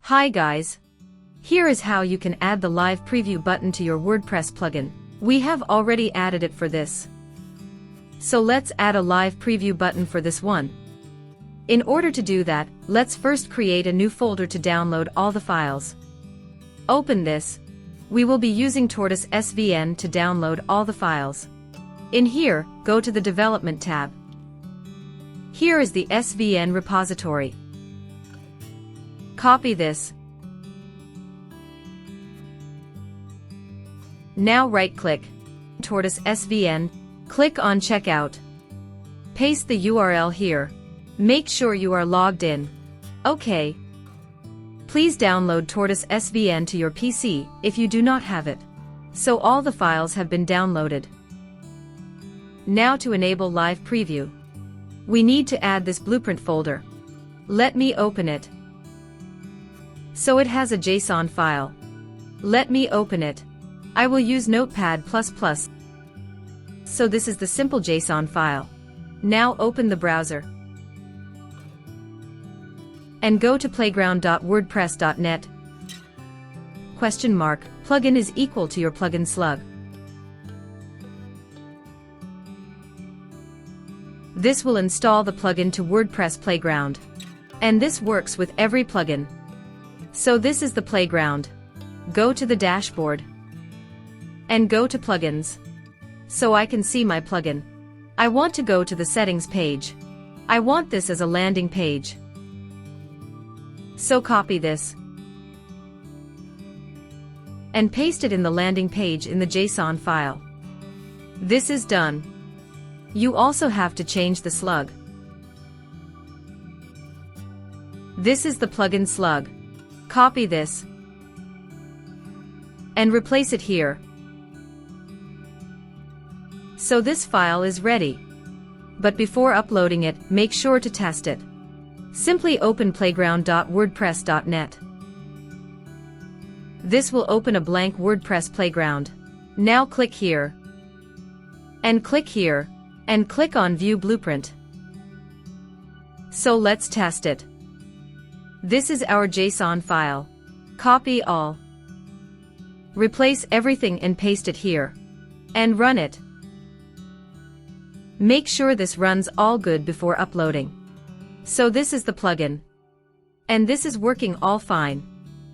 Hi guys! Here is how you can add the live preview button to your WordPress plugin. We have already added it for this. So let's add a live preview button for this one. In order to do that, let's first create a new folder to download all the files. Open this. We will be using Tortoise SVN to download all the files. In here, go to the Development tab. Here is the SVN repository. Copy this. Now right-click, Tortoise SVN, click on Checkout. Paste the URL here. Make sure you are logged in. OK. Please download Tortoise SVN to your PC if you do not have it. So all the files have been downloaded. Now to enable live preview, we need to add this blueprint folder. Let me open it. So it has a JSON file. Let me open it. I will use Notepad++. So this is the simple JSON file. Now open the browser. And go to playground.wordpress.net. Plugin is equal to your plugin slug. This will install the plugin to WordPress Playground. And this works with every plugin. So this is the Playground. Go to the dashboard. And go to Plugins. So I can see my plugin. I want to go to the settings page. I want this as a landing page. So copy this. And paste it in the landing page in the JSON file. This is done. You also have to change the slug. This is the plugin slug. Copy this. And replace it here. So this file is ready. But before uploading it, make sure to test it. Simply open playground.wordpress.net. This will open a blank WordPress playground. Now click here. And click here. And click on View Blueprint. So let's test it. This is our JSON file. Copy all. Replace everything and paste it here. And run it. Make sure this runs all good before uploading. So this is the plugin. And this is working all fine.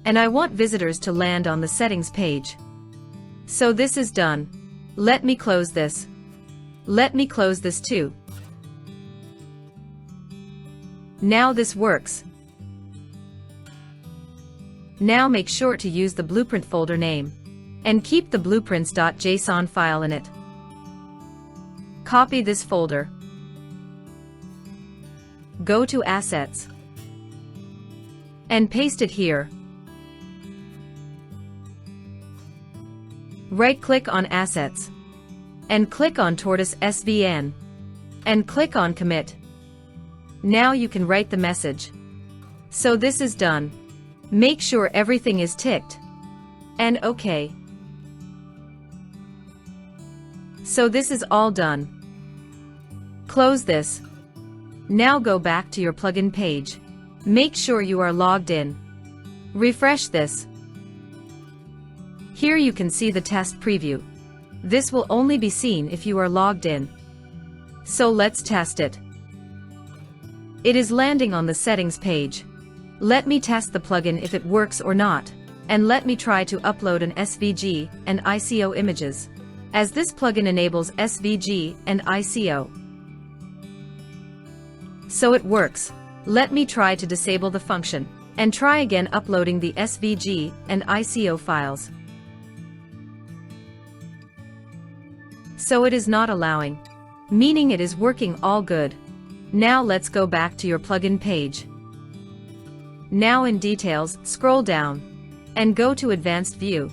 And I want visitors to land on the settings page. So this is done. Let me close this. Let me close this too. Now this works. Now make sure to use the blueprint folder name. And keep the blueprints.json file in it. Copy this folder. Go to Assets. And paste it here. Right-click on Assets. And click on Tortoise SVN. And click on Commit. Now you can write the message. So this is done. Make sure everything is ticked. And OK. So this is all done. Close this. Now go back to your plugin page. Make sure you are logged in. Refresh this. Here you can see the test preview. This will only be seen if you are logged in. So let's test it. It is landing on the settings page. Let me test the plugin if it works or not. And let me try to upload an SVG and ICO images, as this plugin enables SVG and ICO. So it works. Let me try to disable the function, and try again uploading the SVG and ICO files. So it is not allowing, meaning it is working all good. Now let's go back to your plugin page. Now in Details, scroll down, and go to Advanced View.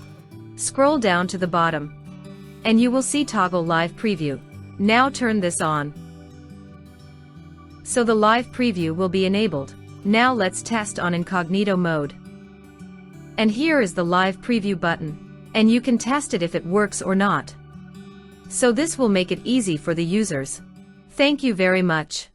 Scroll down to the bottom, and you will see Toggle Live Preview. Now turn this on. So the live preview will be enabled. Now let's test on incognito mode. And here is the live preview button. And you can test it if it works or not. So this will make it easy for the users. Thank you very much.